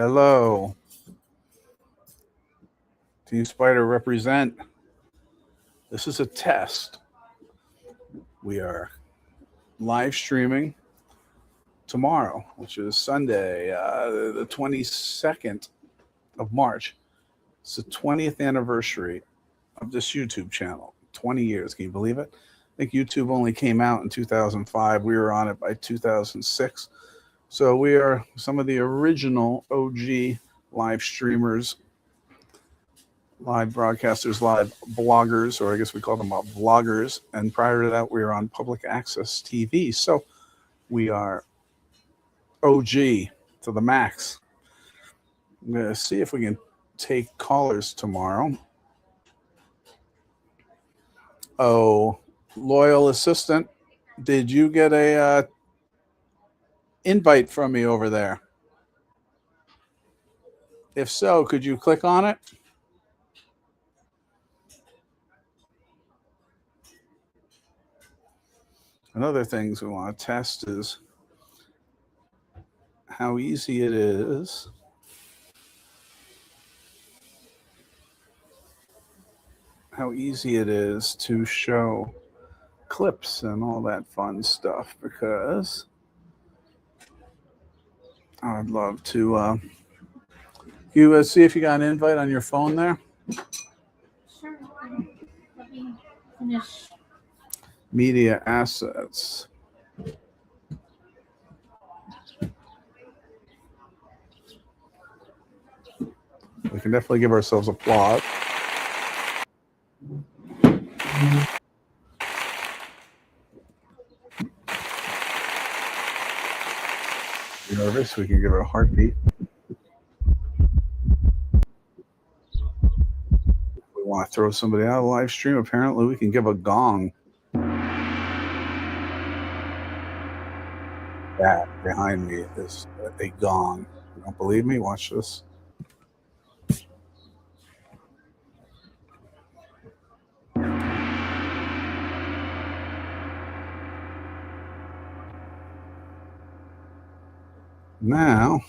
Hello. Team Spider represent. This is a test. We are live streaming tomorrow, which is Sunday, the 22nd of March. It's the 20th anniversary of this YouTube channel. 20 years. Can you believe it? I think YouTube only came out in 2005. We were on it by 2006. So we are some of the original OG live streamers, live broadcasters, live bloggers, or I guess we call them vloggers. And prior to that, we were on public access TV. So we are OG to the max. I'm going to see if we can take callers tomorrow. Oh, loyal assistant, did you get a invite from me over there? If so, could you click on it? Another things we want to test is how easy it is to show clips and all that fun stuff, because I'd love to you see if you got an invite on your phone there. Sure. Let me finish. Media assets. We can definitely give ourselves applause. You're nervous? We can give it a heartbeat. If we want to throw somebody out of the live stream, apparently we can give a gong. That behind me is a gong. You don't believe me? Watch this. Now,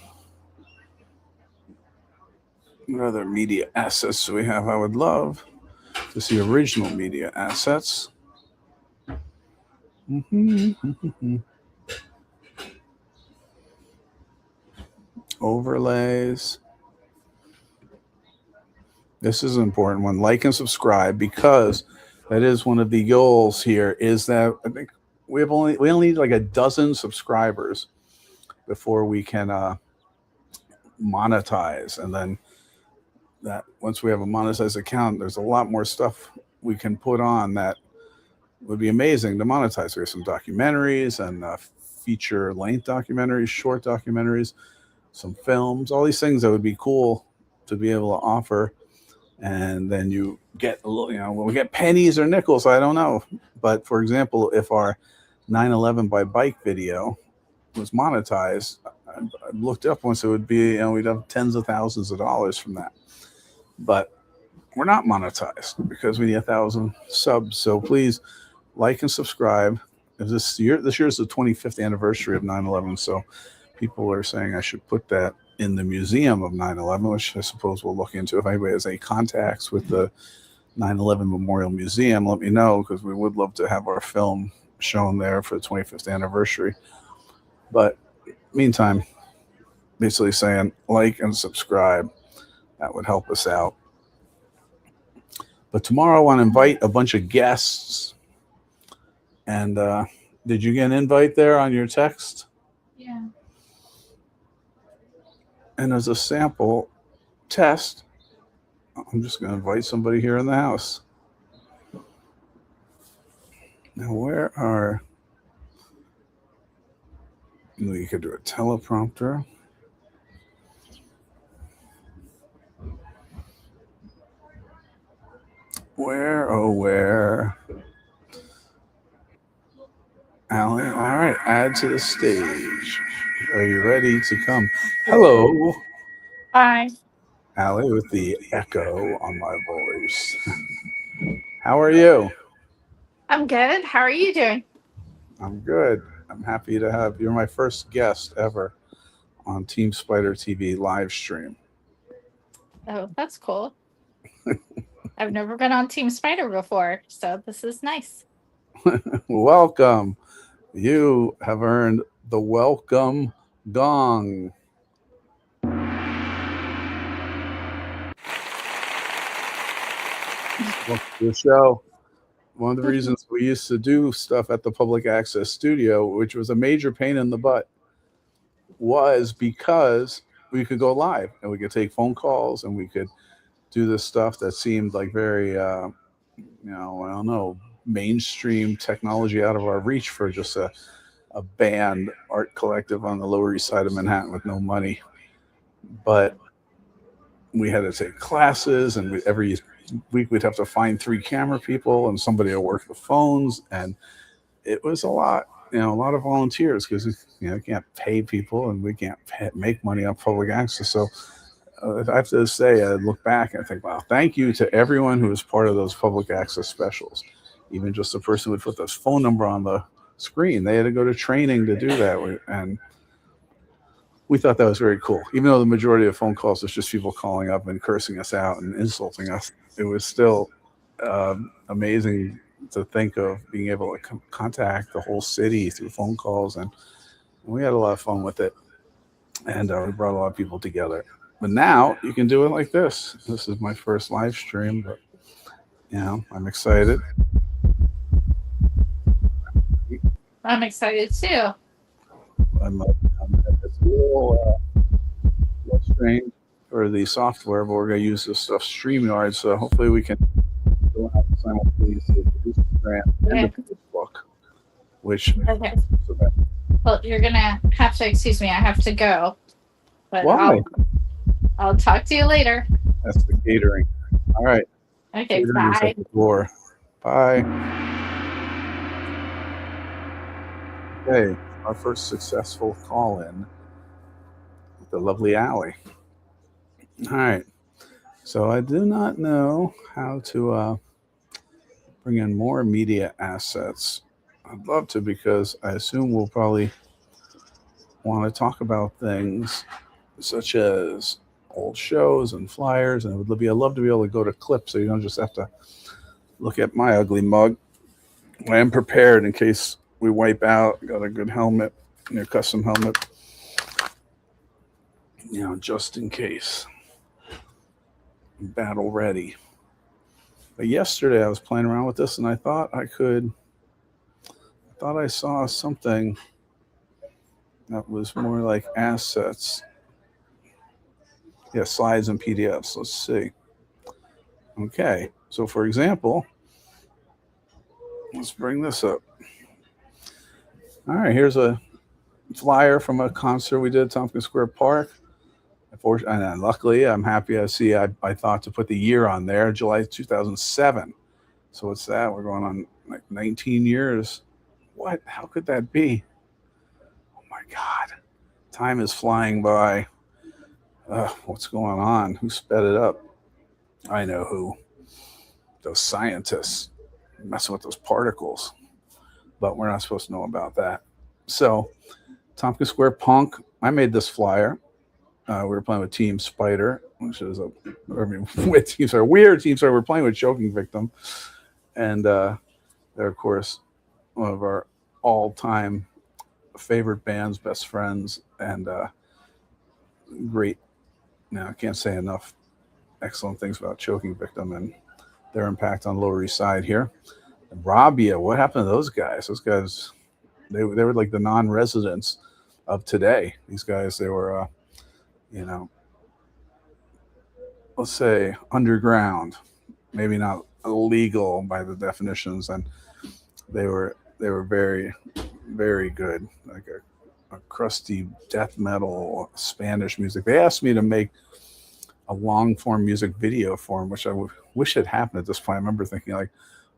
what other media assets do we have? I would love to see original media assets. Overlays. This is an important one. Like and subscribe, because that is one of the goals here, is that I think we only need like a dozen subscribers before we can monetize. And then that once we have a monetized account, there's a lot more stuff we can put on that would be amazing to monetize. We have some documentaries and feature length documentaries, short documentaries, some films, all these things that would be cool to be able to offer. And then you get a little, when we get pennies or nickels, I don't know. But for example, if our 9/11 by bike video was monetized, I looked up once, it would be, we'd have tens of thousands of dollars from that. But we're not monetized because we need 1,000 subs. So please like and subscribe. This year is the 25th anniversary of 9/11. So people are saying I should put that in the Museum of 9/11, which I suppose we'll look into. If anybody has any contacts with the 9/11 Memorial Museum, let me know, because we would love to have our film shown there for the 25th anniversary. But meantime, basically saying like and subscribe. That would help us out. But tomorrow I want to invite a bunch of guests. And did you get an invite there on your text? Yeah. And as a sample test, I'm just going to invite somebody here in the house. Now, where are... You could do a teleprompter. Where, oh, where? Allie, all right, add to the stage. Are you ready to come? Hello. Hi. Allie with the echo on my voice. How are you? I'm good. How are you doing? I'm good. I'm happy to have you're my first guest ever on Team Spider TV live stream. Oh, that's cool. I've never been on Team Spider before, so this is nice. Welcome. You have earned the welcome gong. Welcome to the show. One of the reasons we used to do stuff at the public access studio, which was a major pain in the butt, was because we could go live and we could take phone calls and we could do this stuff that seemed like very, I don't know, mainstream technology out of our reach for just a band art collective on the Lower East Side of Manhattan with no money. But we had to take classes, and every week we'd have to find 3 camera people and somebody to work the phones, and it was a lot, a lot of volunteers because we can't pay people and we can't make money on public access. So I have to say, I look back and I think, wow, thank you to everyone who was part of those public access specials. Even just the person who would put this phone number on the screen, they had to go to training to do that, and we thought that was very cool. Even though the majority of phone calls was just people calling up and cursing us out and insulting us, it was still amazing to think of being able to contact the whole city through phone calls, and we had a lot of fun with it, and we brought a lot of people together. But now you can do it like this. This is my first live stream, but I'm excited. I'm excited too. I'm it's a little strange for the software, but we're going to use this stuff StreamYard, so hopefully we can go out simultaneously to Instagram and to Facebook, which okay. Well, you're gonna have to excuse me. I have to go. But why? I'll talk to you later. That's the catering. All right. Okay, Catering bye. is at the door. Bye. Okay, our first successful call-in with the lovely Allie. All right, so I do not know how to bring in more media assets. I'd love to, because I assume we'll probably want to talk about things such as old shows and flyers, and I'd love to be able to go to clips so you don't just have to look at my ugly mug. I am prepared in case we wipe out. Got a good helmet, custom helmet, just in case. Battle ready. But yesterday I was playing around with this and I thought I saw something that was more like assets. Yeah, slides and PDFs. Let's see. Okay, so for example, let's bring this up. All right, here's a flyer from a concert we did at Tompkins Square Park. And luckily, I'm happy I see I thought to put the year on there, July 2007. So what's that? We're going on like 19 years. What? How could that be? Oh my God. Time is flying by. What's going on? Who sped it up? I know who. Those scientists messing with those particles. But we're not supposed to know about that. So Tompkins Square Punk, I made this flyer. We were playing with Team Spider, which is with Team Spider. Weird Team Spider. We're playing with Choking Victim. And they're, of course, one of our all-time favorite bands, best friends, and great. Now, I can't say enough excellent things about Choking Victim and their impact on Lower East Side here. And Rabia, what happened to those guys? Those guys, they were like the non-residents of today. These guys, they were, let's say underground, maybe not illegal by the definitions, and they were very, very good, like a crusty death metal Spanish music. They asked me to make a long form music video for them, which I wish had happened at this point. I remember thinking like,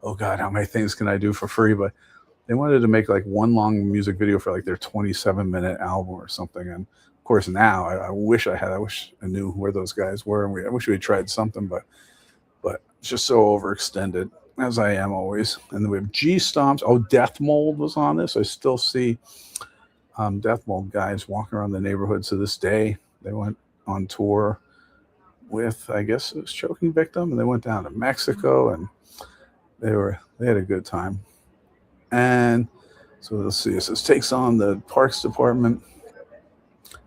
oh God, how many things can I do for free? But they wanted to make like one long music video for like their 27-minute album or something. And of course now I wish I knew where those guys were. And I wish we had tried something, but it's just so overextended, as I am always. And then we have G Stomps. Oh, Death Mold was on this. I still see Death Mold guys walking around the neighborhood to this day. They went on tour with, I guess it was Choking Victim, and they went down to Mexico, and they had a good time. And so let's see. It says takes on the Parks Department,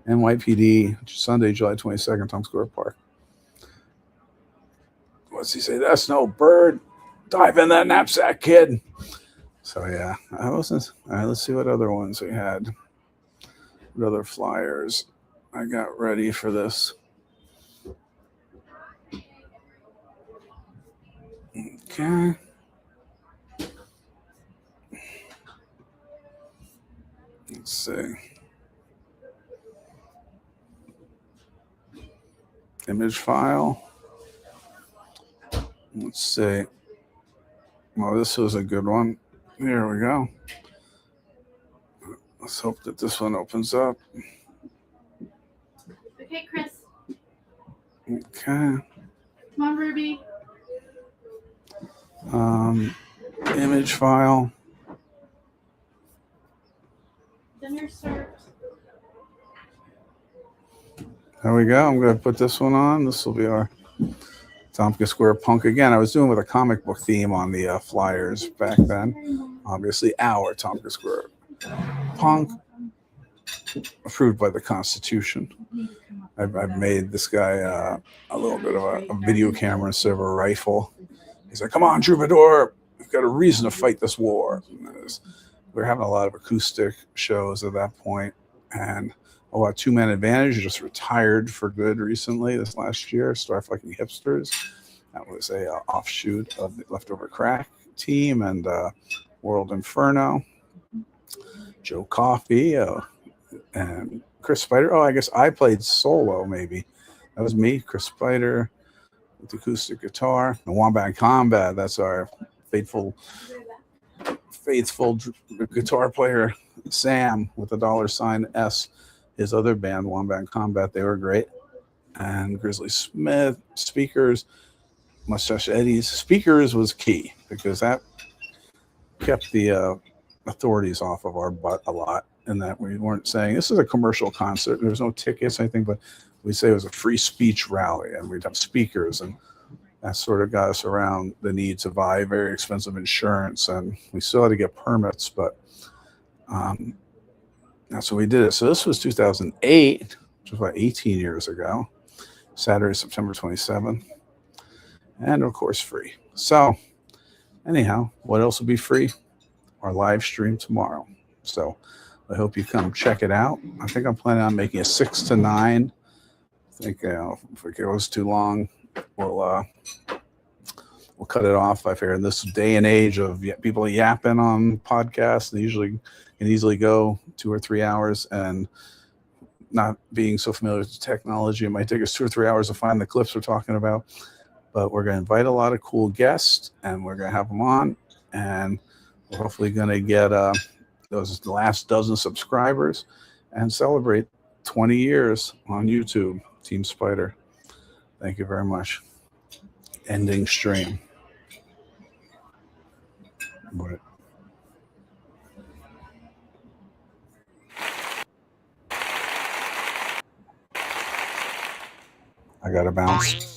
NYPD, Sunday, July 22nd, Times Square Park. What's he say? That's no bird. Dive in that knapsack, kid. So yeah, I wasn't. All right, let's see what other ones we had. What other flyers I got ready for this. Okay. Let's see. Image file. Let's see. Well, this was a good one. Here we go. Let's hope that this one opens up. Okay, Chris. Okay. Come on, Ruby. Image file. Dinner served. There we go. I'm going to put this one on. This will be our Tompkins Square Punk. Again, I was doing with a comic book theme on the flyers back then. Obviously, our Tompkins Square Punk, approved by the Constitution. I've made this guy a little bit of a video camera instead of a rifle. He's like, come on, Troubadour. We've got a reason to fight this war. We're having a lot of acoustic shows at that point. And Two Man Advantage just retired for good recently this last year. Star Fucking Hipsters. That was a offshoot of the Leftover Crack team and World Inferno. Joe Coffey and Chris Spider. I guess I played solo maybe. That was me, Chris Spider, with the acoustic guitar. The Wombat Combat, that's our faithful guitar player, Sam, with the $S. His other band, Wombat Combat, they were great. And Grizzly Smith, speakers, Mustache Eddie's. Speakers was key because that kept the authorities off of our butt a lot, in that we weren't saying this is a commercial concert. There was no tickets, I think, but we'd say it was a free speech rally, and we'd have speakers, and that sort of got us around the need to buy very expensive insurance, and we still had to get permits, but that's what we did it. So this was 2008, which was about 18 years ago, Saturday, September 27th, and of course free. So anyhow, what else will be free? Our live stream tomorrow. So I hope you come check it out. I think I'm planning on making a 6 to 9. I think if it goes too long, we'll cut it off. I figure in this day and age of people yapping on podcasts, they usually can easily go 2 or 3 hours, and not being so familiar with the technology, it might take us 2 or 3 hours to find the clips we're talking about. But we're going to invite a lot of cool guests, and we're going to have them on, and we're hopefully going to get those last dozen subscribers and celebrate 20 years on YouTube. Team Spider. Thank you very much. Ending stream. What? I gotta bounce.